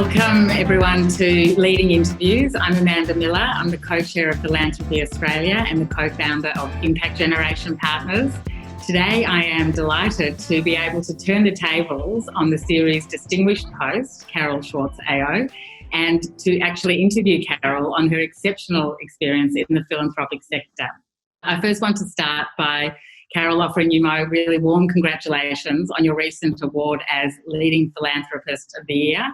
Welcome everyone to Leading Interviews. I'm Amanda Miller. I'm the co-chair of Philanthropy Australia and the co-founder of Impact Generation Partners. Today I am delighted to be able to turn the tables on the series' distinguished host, Carol Schwartz AO, and to actually interview Carol on her exceptional experience in the philanthropic sector. I first want to start by Carol offering you my really warm congratulations on your recent award as Leading Philanthropist of the Year.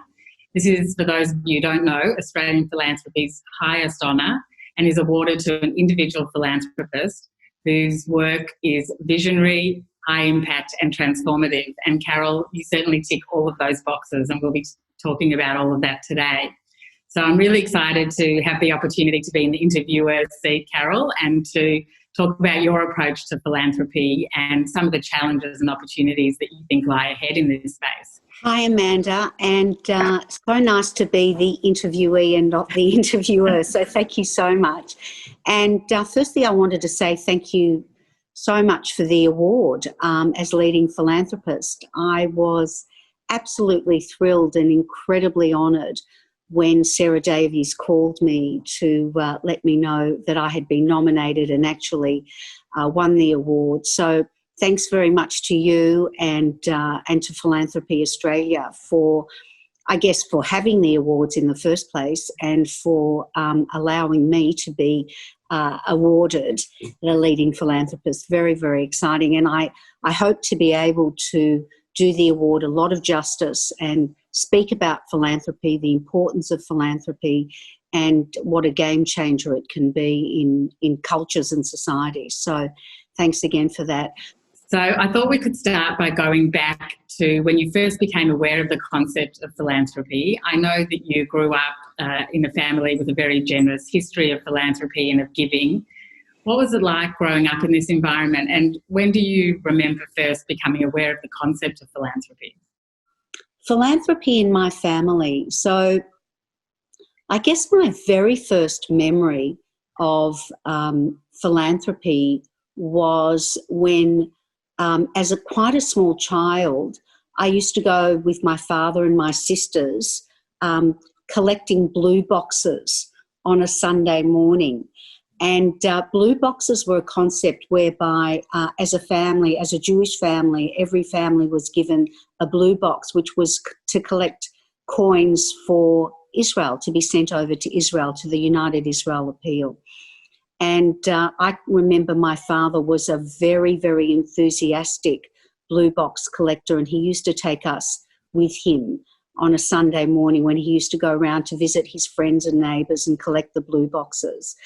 This is, for those of you who don't know, Australian philanthropy's highest honour and is awarded to an individual philanthropist whose work is visionary, high impact and transformative. And Carol, you certainly tick all of those boxes, and we'll be talking about all of that today. So I'm really excited to have the opportunity to be in the interviewer's seat, Carol, and to talk about your approach to philanthropy and some of the challenges and opportunities that you think lie ahead in this space. Hi, Amanda, and so nice to be the interviewee and not the interviewer, so thank you so much. And firstly, I wanted to say thank you so much for the award as Leading Philanthropist. I was absolutely thrilled and incredibly honoured when Sarah Davies called me to let me know that I had been nominated and actually won the award. So thanks very much to you and to Philanthropy Australia for having the awards in the first place and for allowing me to be awarded the Leading Philanthropist. Very, very exciting. And I hope to be able to do the award a lot of justice and speak about philanthropy, the importance of philanthropy, and what a game changer it can be in cultures and societies. So thanks again for that. So I thought we could start by going back to when you first became aware of the concept of philanthropy. I know that you grew up in a family with a very generous history of philanthropy and of giving. What was it like growing up in this environment, and when do you remember first becoming aware of the concept of philanthropy? Philanthropy in my family. So I guess my very first memory of philanthropy was when as quite a small child, I used to go with my father and my sisters collecting blue boxes on a Sunday morning. And blue boxes were a concept whereby as a family, as a Jewish family, every family was given a blue box, which was to collect coins for Israel, to be sent over to Israel, to the United Israel Appeal. And I remember my father was a very, very enthusiastic blue box collector, and he used to take us with him on a Sunday morning when he used to go around to visit his friends and neighbours and collect the blue boxes.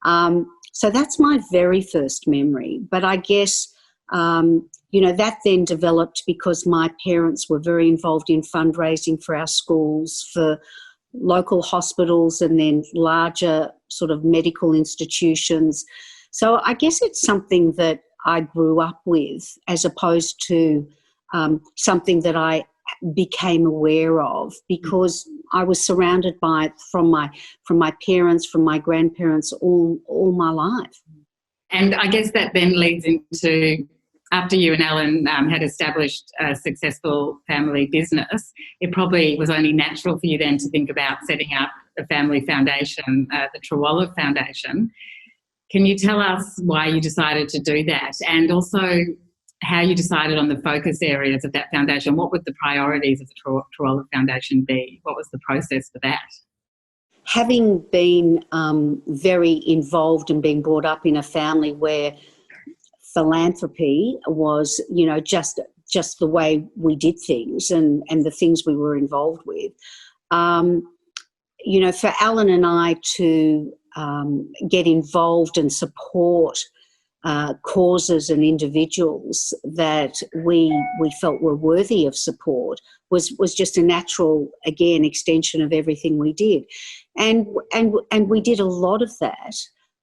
So that's my very first memory. But I guess, that then developed because my parents were very involved in fundraising for our schools, for local hospitals and then larger sort of medical institutions. So I guess it's something that I grew up with as opposed to something that I became aware of because I was surrounded by it from my parents, from my grandparents all my life. And I guess that then leads into, after you and Alan had established a successful family business, it probably was only natural for you then to think about setting up a family foundation, the Trawalla Foundation. Can you tell us why you decided to do that, and also how you decided on the focus areas of that foundation? What would the priorities of the Trawalla Foundation be? What was the process for that? Having been very involved and being brought up in a family where philanthropy was, just the way we did things and the things we were involved with. For Alan and I to get involved and support causes and individuals that we felt were worthy of support was just a natural, again, extension of everything we did. And we did a lot of that.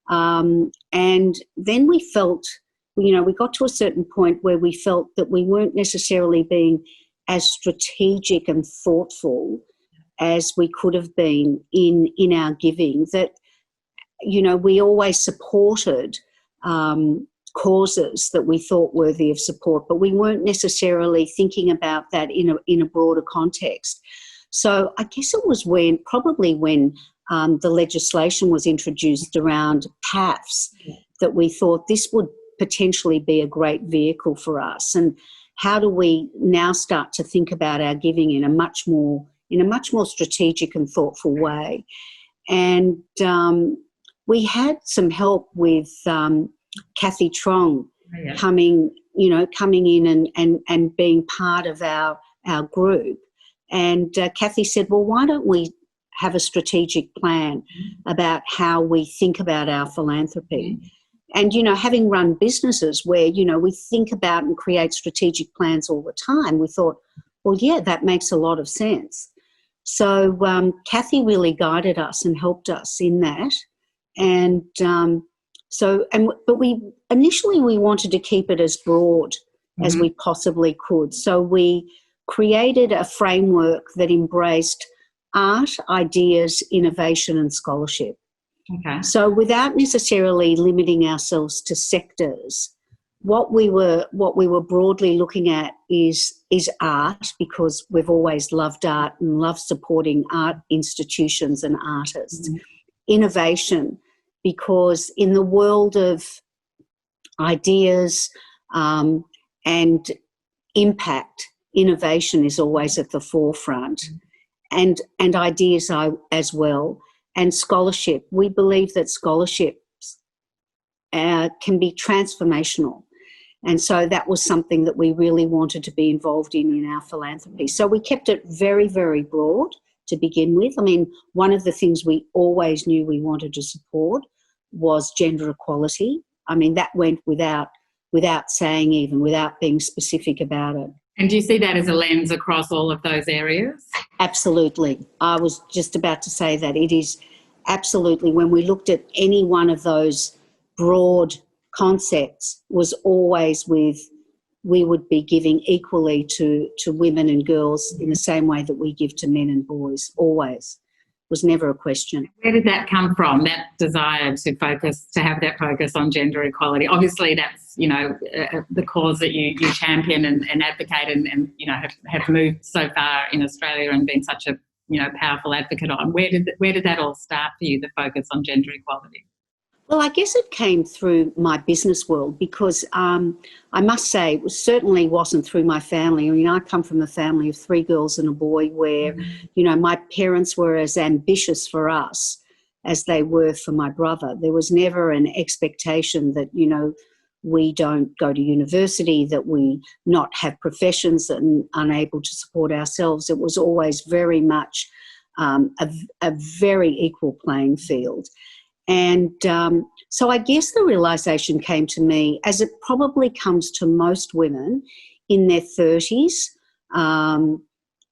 And then we felt, we got to a certain point where we felt that we weren't necessarily being as strategic and thoughtful as we could have been in our giving, that, we always supported causes that we thought worthy of support, but we weren't necessarily thinking about that in a broader context. So I guess it was probably when the legislation was introduced around PAFs that we thought this would potentially be a great vehicle for us. And how do we now start to think about our giving in a much more strategic and thoughtful way? And we had some help with Kathy Trong coming in and being part of our group. And Kathy said, well, why don't we have a strategic plan about how we think about our philanthropy? And, having run businesses where, we think about and create strategic plans all the time, we thought, well, yeah, that makes a lot of sense. So Kathy really guided us and helped us in that. And but we initially wanted to keep it as broad as we possibly could. So we created a framework that embraced art, ideas, innovation and scholarship. Okay. So without necessarily limiting ourselves to sectors, what we were broadly looking at is art, because we've always loved art and loved supporting art institutions and artists. Innovation, because in the world of ideas and impact, innovation is always at the forefront, and ideas are as well. And scholarship, we believe that scholarships can be transformational. And so that was something that we really wanted to be involved in our philanthropy. So we kept it very, very broad to begin with. I mean, one of the things we always knew we wanted to support was gender equality. I mean, that went without saying, even without being specific about it. And do you see that as a lens across all of those areas? Absolutely. I was just about to say that. It is absolutely, when we looked at any one of those broad concepts, was always we would be giving equally to women and girls in the same way that we give to men and boys, always. Was never a question. Where did that come from, that desire to have that focus on gender equality? Obviously that's, the cause that you champion and advocate and have moved so far in Australia and been such a, powerful advocate on. Where did that all start for you, the focus on gender equality? Well, I guess it came through my business world, because I must say it certainly wasn't through my family. I mean, I come from a family of 3 girls and a boy where, my parents were as ambitious for us as they were for my brother. There was never an expectation that, we don't go to university, that we not have professions and unable to support ourselves. It was always very much a very equal playing field. And so I guess the realisation came to me, as it probably comes to most women in their 30s,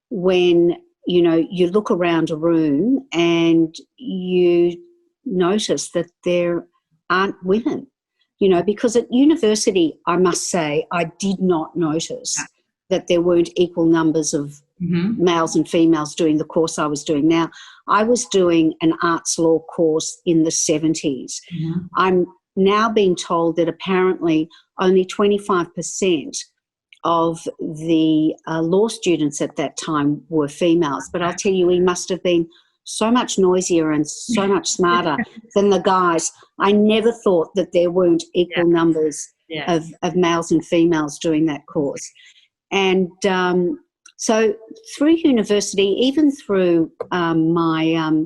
when, you look around a room and you notice that there aren't women, because at university, I must say, I did not notice that there weren't equal numbers of males and females doing the course I was doing. Now, I was doing an arts law course in the 70s. I'm now being told that apparently only 25% of the law students at that time were females. But I'll tell you, we must have been so much noisier and so much smarter than the guys. I never thought that there weren't equal numbers of males and females doing that course. And so through university, even through my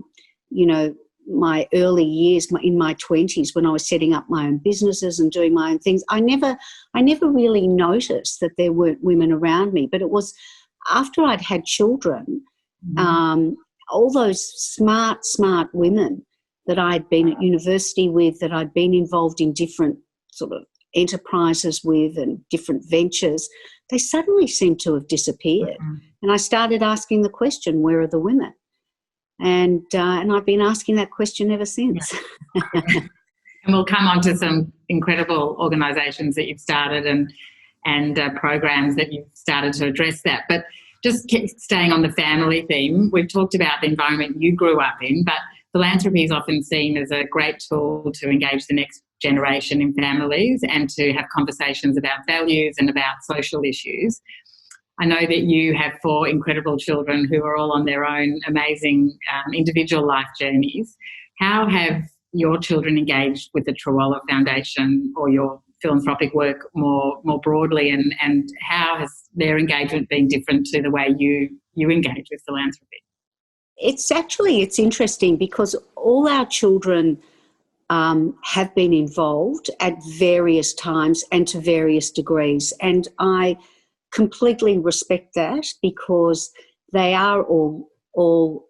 early years, in my 20s, when I was setting up my own businesses and doing my own things, I never really noticed that there weren't women around me. But it was after I'd had children, all those smart women that I'd been at university with, that I'd been involved in different sort of enterprises with and different ventures, they suddenly seemed to have disappeared. And I started asking the question, where are the women? And I've been asking that question ever since. And we'll come on to some incredible organisations that you've started and programs that you've started to address that. But just staying on the family theme, we've talked about the environment you grew up in, but philanthropy is often seen as a great tool to engage the next generation in families and to have conversations about values and about social issues. I know that you have 4 incredible children who are all on their own amazing individual life journeys. How have your children engaged with the Trawalla Foundation or your philanthropic work more broadly, and how has their engagement been different to the way you engage with philanthropy? It's interesting because all our children have been involved at various times and to various degrees, and I completely respect that because they are all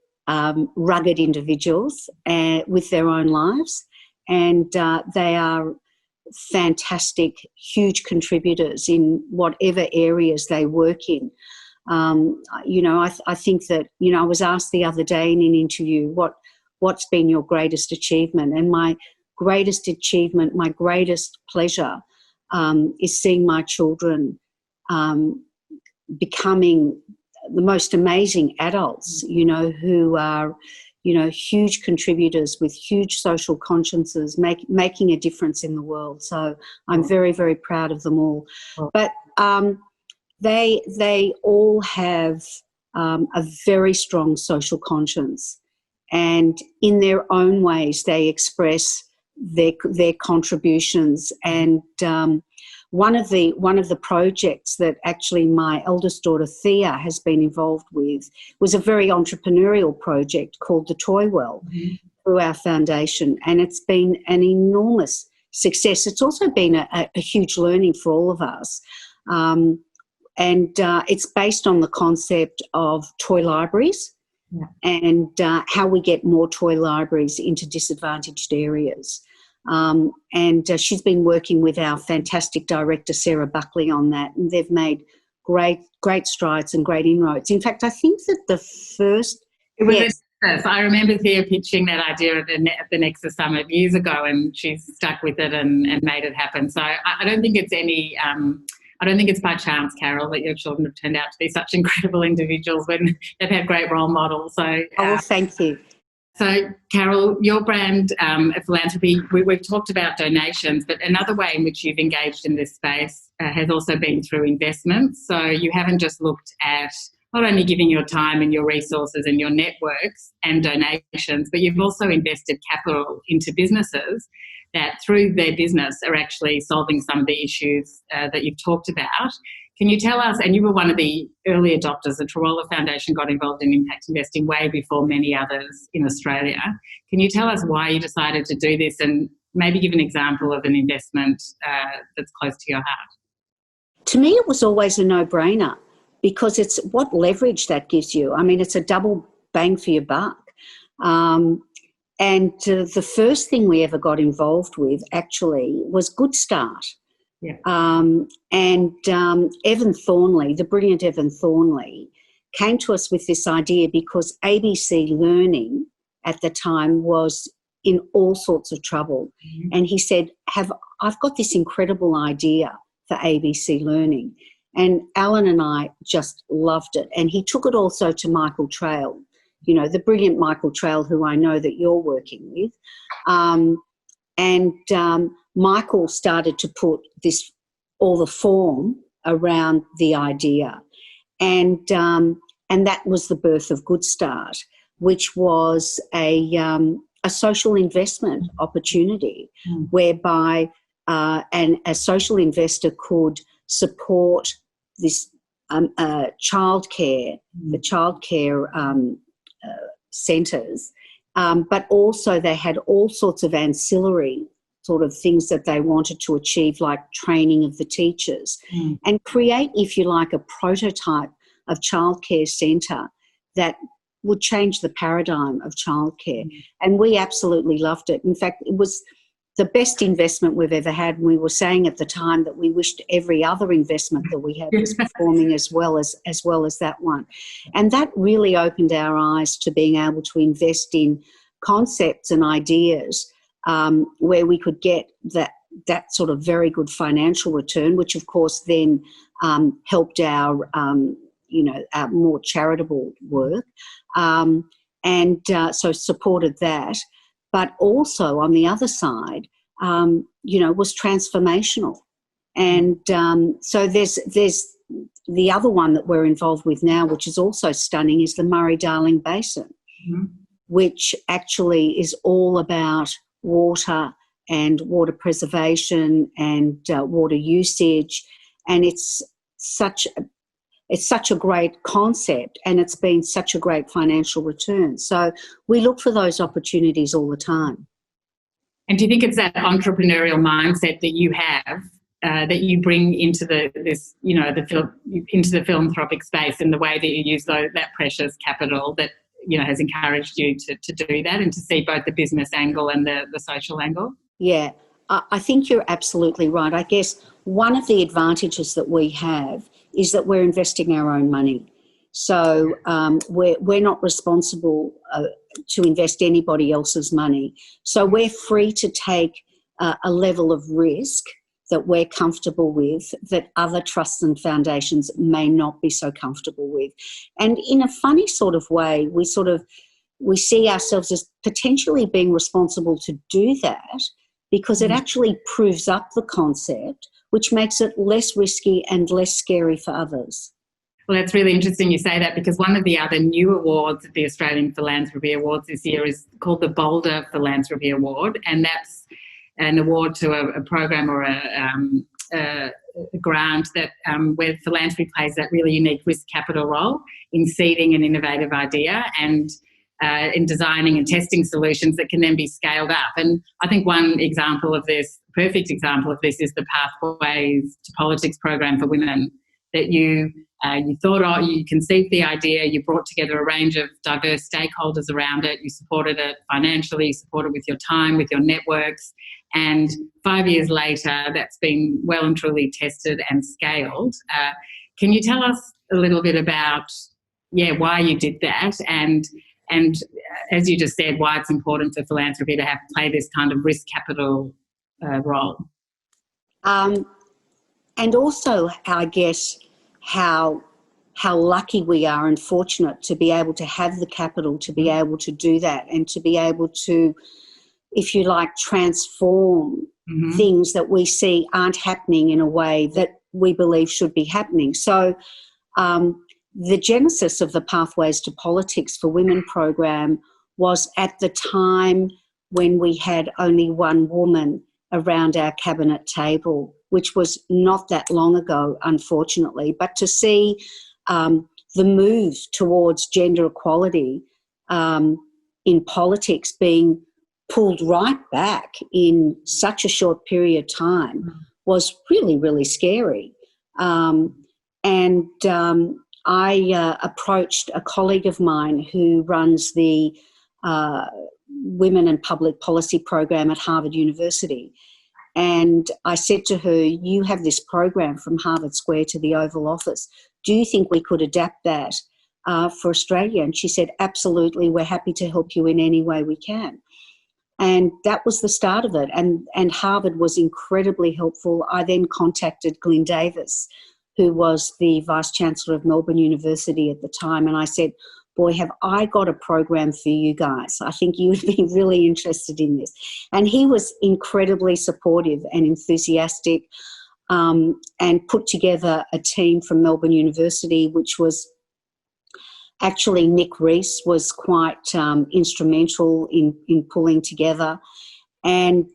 rugged individuals with their own lives, and they are fantastic, huge contributors in whatever areas they work in. I think that, I was asked the other day in an interview, what's been your greatest achievement? And my greatest achievement, my greatest pleasure is seeing my children becoming the most amazing adults, who are, huge contributors with huge social consciences, making a difference in the world. So I'm very, very proud of them all. But they all have a very strong social conscience, and in their own ways they express their contributions. And one of the projects that actually my eldest daughter Thea has been involved with was a very entrepreneurial project called the Toy Well through our foundation, and it's been an enormous success. It's also been a huge learning for all of us. And it's based on the concept of toy libraries and how we get more toy libraries into disadvantaged areas. And she's been working with our fantastic director, Sarah Buckley, on that, and they've made great strides and great inroads. In fact, I think that the first... It was a success. I remember Thea pitching that idea at the Nexus Summit years ago, and she's stuck with it and made it happen. So I don't think it's any... I don't think it's by chance, Carol, that your children have turned out to be such incredible individuals when they've had great role models. So, thank you. So, Carol, your brand of philanthropy, we've talked about donations, but another way in which you've engaged in this space has also been through investments. So you haven't just looked at not only giving your time and your resources and your networks and donations, but you've also invested capital into businesses that through their business are actually solving some of the issues that you've talked about. Can you tell us, and you were one of the early adopters, the Trawalla Foundation got involved in impact investing way before many others in Australia. Can you tell us why you decided to do this, and maybe give an example of an investment that's close to your heart? To me, it was always a no-brainer because it's what leverage that gives you. I mean, it's a double bang for your buck. And the first thing we ever got involved with actually was Good Start. Yeah. And Evan Thornley, the brilliant Evan Thornley, came to us with this idea because ABC Learning at the time was in all sorts of trouble. Mm-hmm. And he said, I've got this incredible idea for ABC Learning. And Alan and I just loved it. And he took it also to Michael Trail, the brilliant Michael Trail, who I know that you're working with. Michael started to put all the form around the idea. And that was the birth of Good Start, which was a social investment opportunity whereby a social investor could support this childcare, the childcare centres, but also they had all sorts of ancillary sort of things that they wanted to achieve, like training of the teachers, and create, if you like, a prototype of childcare centre that would change the paradigm of childcare. And we absolutely loved it. In fact, it was the best investment we've ever had. We were saying at the time that we wished every other investment that we had was performing as well as that one. And that really opened our eyes to being able to invest in concepts and ideas where we could get that sort of very good financial return, which of course then helped our our more charitable work, so supported that. But also on the other side, was transformational. And so there's the other one that we're involved with now, which is also stunning, is the Murray-Darling Basin, which actually is all about water and water preservation and water usage. And it's such a great concept, and it's been such a great financial return. So we look for those opportunities all the time. And do you think it's that entrepreneurial mindset that you have that you bring into into the philanthropic space, in the way that you use that precious capital that has encouraged you to do that and to see both the business angle and the social angle? Yeah, I think you're absolutely right. I guess one of the advantages that we have is that we're investing our own money. So we're not responsible to invest anybody else's money. So we're free to take a level of risk that we're comfortable with, that other trusts and foundations may not be so comfortable with. And in a funny sort of way, we see ourselves as potentially being responsible to do that, because it actually proves up the concept, which makes it less risky and less scary for others. Well, that's really interesting you say that, because one of the other new awards at the Australian Philanthropy Awards this year is called the Boulder Philanthropy Award, and that's an award to a program or a grant that where philanthropy plays that really unique risk capital role in seeding an innovative idea and in designing and testing solutions that can then be scaled up. And I think one example of this, perfect example of this, is the Pathways to Politics program for women, that you thought of, you conceived the idea, you brought together a range of diverse stakeholders around it, you supported it financially, you supported it with your time, with your networks, and 5 years later that's been well and truly tested and scaled. Can you tell us a little bit about why you did that, and as you just said, why it's important for philanthropy to play this kind of risk capital role? And also, I guess, how lucky we are and fortunate to be able to have the capital to be able to do that, and to be able to, if you like, transform things that we see aren't happening in a way that we believe should be happening. So the genesis of the Pathways to Politics for Women program was at the time when we had only one woman around our cabinet table, which was not that long ago, unfortunately. But to see the move towards gender equality in politics being pulled right back in such a short period of time was really, really scary. I approached a colleague of mine who runs the Women in Public Policy program at Harvard University. And I said to her, you have this program from Harvard Square to the Oval Office. Do you think we could adapt that for Australia? And she said, absolutely, we're happy to help you in any way we can. And that was the start of it. And Harvard was incredibly helpful. I then contacted Glyn Davis, who was the Vice-Chancellor of Melbourne University at the time, and I said, boy, have I got a program for you guys. I think you would be really interested in this. And he was incredibly supportive and enthusiastic, and put together a team from Melbourne University, which was actually Nick Rees was quite instrumental in pulling together. And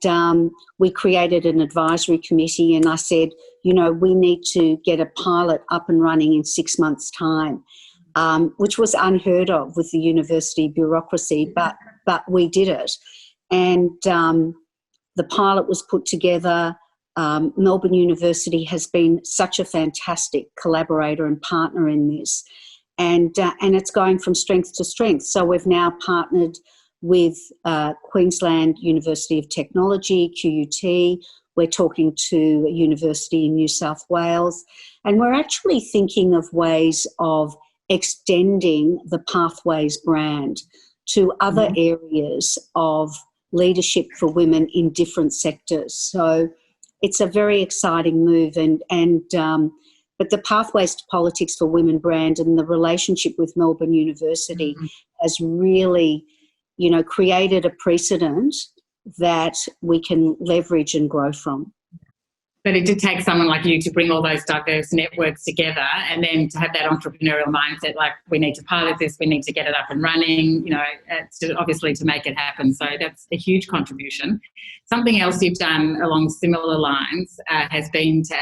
we created an advisory committee, and I said, we need to get a pilot up and running in 6 months' time. Which was unheard of with the university bureaucracy, but we did it. And the pilot was put together. Melbourne University has been such a fantastic collaborator and partner in this. And it's going from strength to strength. So we've now partnered with Queensland University of Technology, QUT. We're talking to a university in New South Wales. And we're actually thinking of ways of extending the Pathways brand to other areas of leadership for women in different sectors. So it's a very exciting move, but the Pathways to Politics for Women brand and the relationship with Melbourne University has really, created a precedent that we can leverage and grow from. But it did take someone like you to bring all those diverse networks together, and then to have that entrepreneurial mindset, like, we need to pilot this, we need to get it up and running, obviously to make it happen. So that's a huge contribution. Something else you've done along similar lines has been to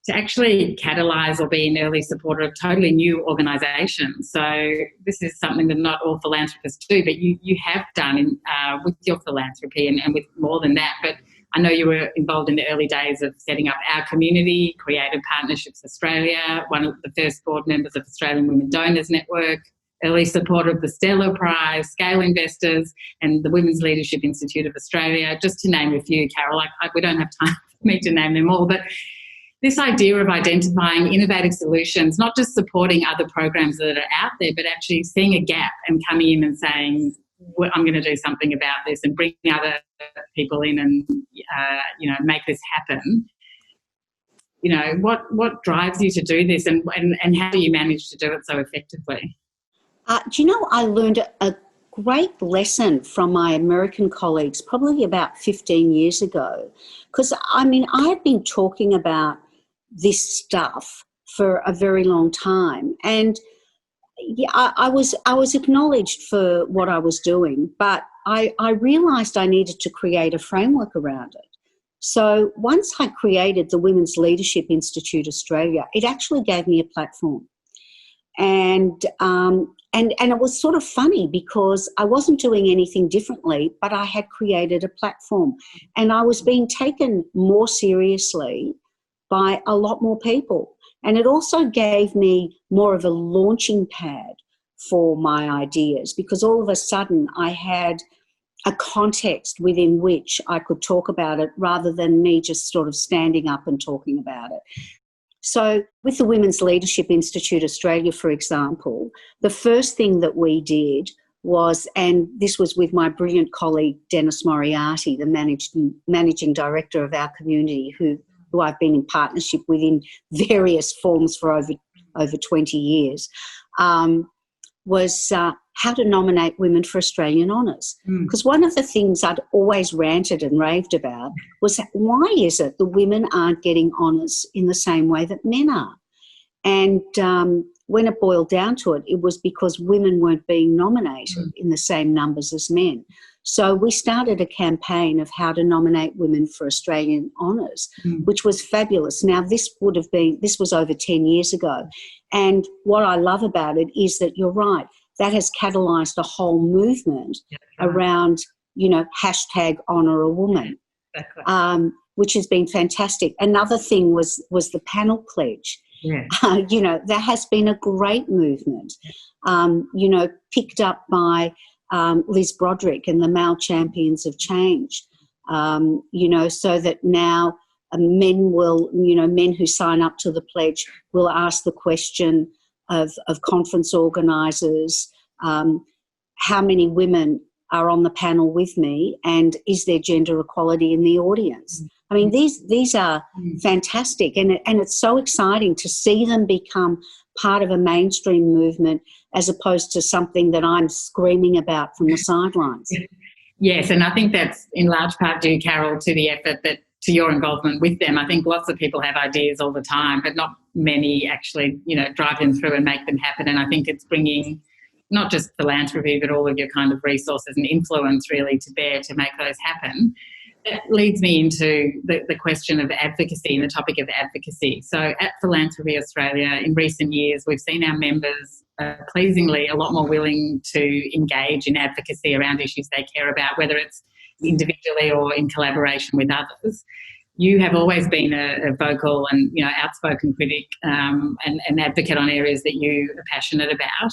actually catalyse or be an early supporter of totally new organisations. So this is something that not all philanthropists do, but you have done with your philanthropy and with more than that. But I know you were involved in the early days of setting up Our Community, Creative Partnerships Australia, one of the first board members of Australian Women Donors Network, early supporter of the Stellar Prize, Scale Investors, and the Women's Leadership Institute of Australia, just to name a few, Carol. We don't have time for me to name them all, but this idea of identifying innovative solutions, not just supporting other programs that are out there, but actually seeing a gap and coming in and saying, I'm going to do something about this, and bring other people in and, make this happen. What drives you to do this, and how do you manage to do it so effectively? I learned a great lesson from my American colleagues probably about 15 years ago, because, I had been talking about this stuff for a very long time, and I was acknowledged for what I was doing, but I realised I needed to create a framework around it. So once I created the Women's Leadership Institute Australia, it actually gave me a platform. And it was sort of funny because I wasn't doing anything differently, but I had created a platform, and I was being taken more seriously by a lot more people. And it also gave me more of a launching pad for my ideas, because all of a sudden I had a context within which I could talk about it, rather than me just sort of standing up and talking about it. So with the Women's Leadership Institute Australia, for example, the first thing that we did was, and this was with my brilliant colleague Dennis Moriarty, the managing director of Our Community, who I've been in partnership with in various forms for over 20 years, was how to nominate women for Australian honours. Because one of the things I'd always ranted and raved about was, why is it the women aren't getting honours in the same way that men are? And when it boiled down to it, it was because women weren't being nominated in the same numbers as men. So we started a campaign of how to nominate women for Australian honours, which was fabulous. Now, this was over 10 years ago. And what I love about it is that you're right, that has catalysed a whole movement around, hashtag honour a woman, which has been fantastic. Another thing was the panel pledge. Yeah. There has been a great movement, picked up by Liz Broderick and the Male Champions of Change, so that now men who sign up to the pledge will ask the question of conference organisers, how many women are on the panel with me, and is there gender equality in the audience? I mean, these are fantastic, and it's so exciting to see them become part of a mainstream movement, as opposed to something that I'm screaming about from the sidelines. Yes, and I think that's in large part due, Carol, to the effort to your involvement with them. I think lots of people have ideas all the time, but not many actually, drive them through and make them happen. And I think it's bringing not just philanthropy, but all of your kind of resources and influence really to bear to make those happen. That leads me into the question of advocacy and the topic of advocacy. So at Philanthropy Australia, in recent years, we've seen our members pleasingly a lot more willing to engage in advocacy around issues they care about, whether it's individually or in collaboration with others. You have always been a vocal and outspoken critic and advocate on areas that you are passionate about.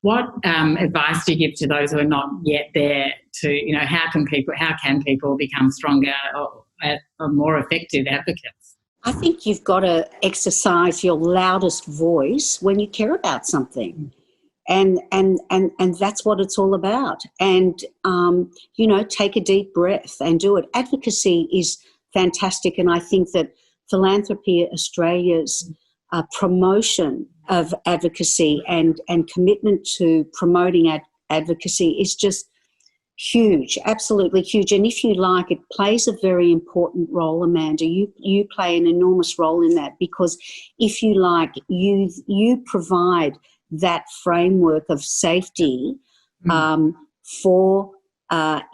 What advice do you give to those who are not yet there to, how can people become stronger or more effective advocates? I think you've got to exercise your loudest voice when you care about something. And that's what it's all about. And, take a deep breath and do it. Advocacy is fantastic. And I think that Philanthropy Australia's promotion of advocacy and commitment to promoting advocacy is just Huge, absolutely huge. And if you like, it plays a very important role, Amanda. You play an enormous role in that, because if you like, you provide that framework of safety for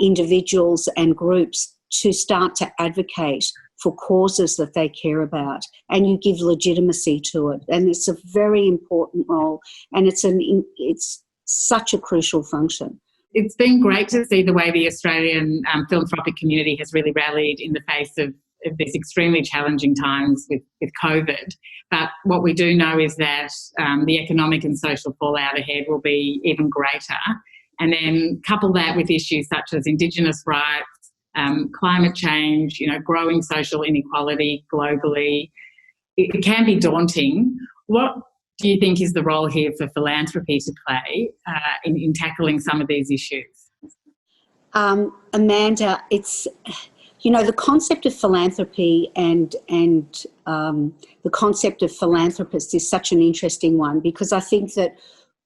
individuals and groups to start to advocate for causes that they care about, and you give legitimacy to it. And it's a very important role, and it's such a crucial function. It's been great to see the way the Australian philanthropic community has really rallied in the face of these extremely challenging times with COVID. But what we do know is that the economic and social fallout ahead will be even greater. And then couple that with issues such as Indigenous rights, climate change, growing social inequality globally. It can be daunting. What do you think is the role here for philanthropy to play in tackling some of these issues? Amanda, it's, the concept of philanthropy and the concept of philanthropist is such an interesting one, because I think that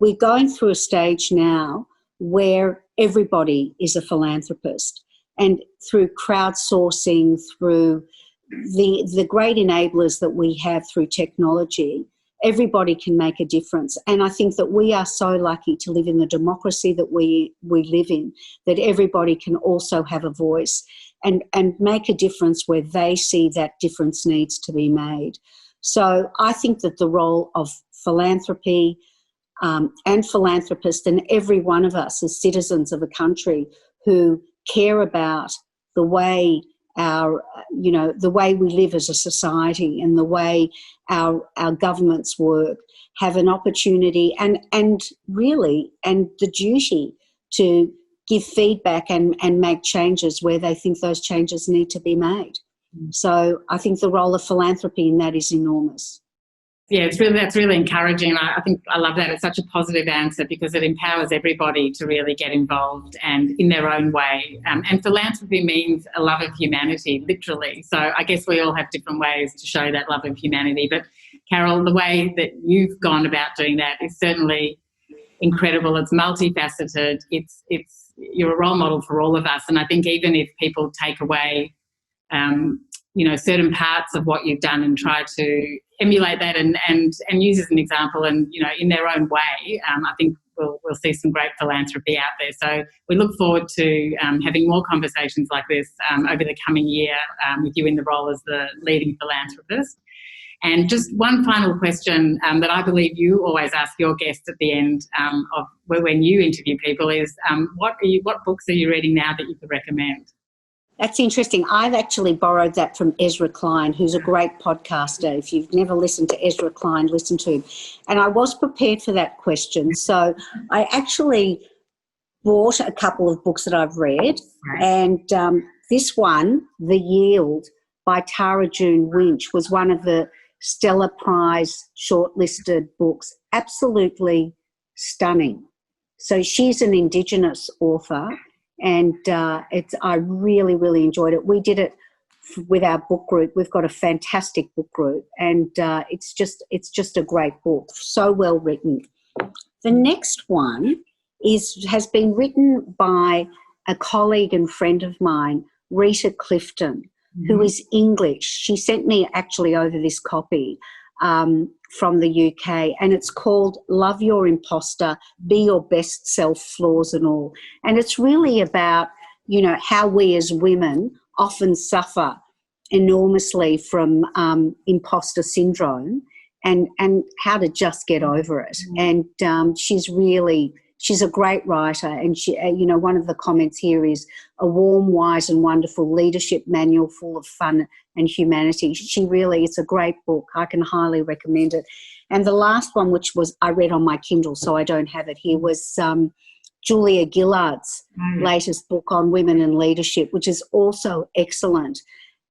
we're going through a stage now where everybody is a philanthropist, and through crowdsourcing, through the great enablers that we have through technology, everybody can make a difference. And I think that we are so lucky to live in the democracy that we live in, that everybody can also have a voice and make a difference where they see that difference needs to be made. So I think that the role of philanthropy and philanthropists, and every one of us as citizens of a country who care about the way the way we live as a society and the way our governments work, have an opportunity and the duty to give feedback and make changes where they think those changes need to be made. So I think the role of philanthropy in that is enormous. Yeah, that's really encouraging. I think I love that. It's such a positive answer, because it empowers everybody to really get involved and in their own way. And philanthropy means a love of humanity, literally. So I guess we all have different ways to show that love of humanity. But Carol, the way that you've gone about doing that is certainly incredible. It's multifaceted. You're a role model for all of us. And I think even if people take away certain parts of what you've done and try to emulate that and use as an example and, in their own way, I think we'll see some great philanthropy out there. So we look forward to having more conversations like this over the coming year with you in the role as the leading philanthropist. And just one final question that I believe you always ask your guests at the end of when you interview people is, what books are you reading now that you could recommend? That's interesting. I've actually borrowed that from Ezra Klein, who's a great podcaster. If you've never listened to Ezra Klein, listen to him. And I was prepared for that question. So I actually bought a couple of books that I've read. Right. And this one, The Yield by Tara June Winch, was one of the Stella Prize shortlisted books. Absolutely stunning. So she's an Indigenous author. And I really, really enjoyed it. We did it with our book group. We've got a fantastic book group, and it's just a great book. So well written. The next one has been written by a colleague and friend of mine, Rita Clifton, who is English. She sent me actually over this copy from the UK, and it's called Love Your Imposter, Be Your Best Self, Flaws and All. And it's really about, how we as women often suffer enormously from imposter syndrome and how to just get over it. And she's a great writer, and she, one of the comments here is a warm, wise and wonderful leadership manual full of fun and humanity. It's a great book. I can highly recommend it. And the last one, which I read on my Kindle, so I don't have it here, was Julia Gillard's latest book on women and leadership, which is also excellent.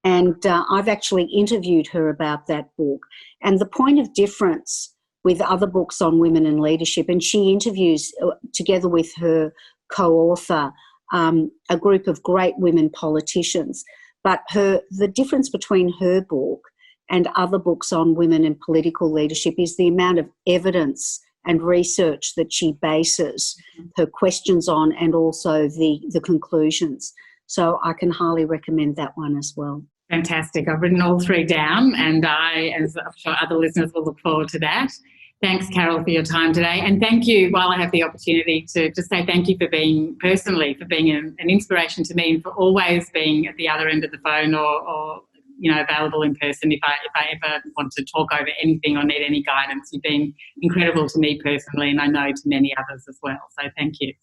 And I've actually interviewed her about that book. And the point of difference with other books on women and leadership, and she interviews together with her co-author a group of great women politicians. But the difference between her book and other books on women and political leadership is the amount of evidence and research that she bases her questions on, and also the conclusions. So I can highly recommend that one as well. Fantastic. I've written all three down, and as I'm sure other listeners will look forward to that. Thanks, Carol, for your time today. And thank you, while I have the opportunity, to just say thank you for being an inspiration to me, and for always being at the other end of the phone or available in person if I ever want to talk over anything or need any guidance. You've been incredible to me personally, and I know to many others as well. So thank you.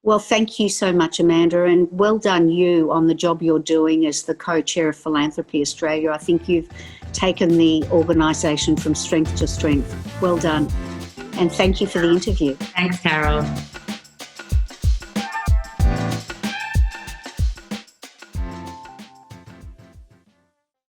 Well, thank you so much, Amanda, and well done you on the job you're doing as the co-chair of Philanthropy Australia. I think you've taken the organisation from strength to strength. Well done. And thank you for the interview. Thanks, Carol.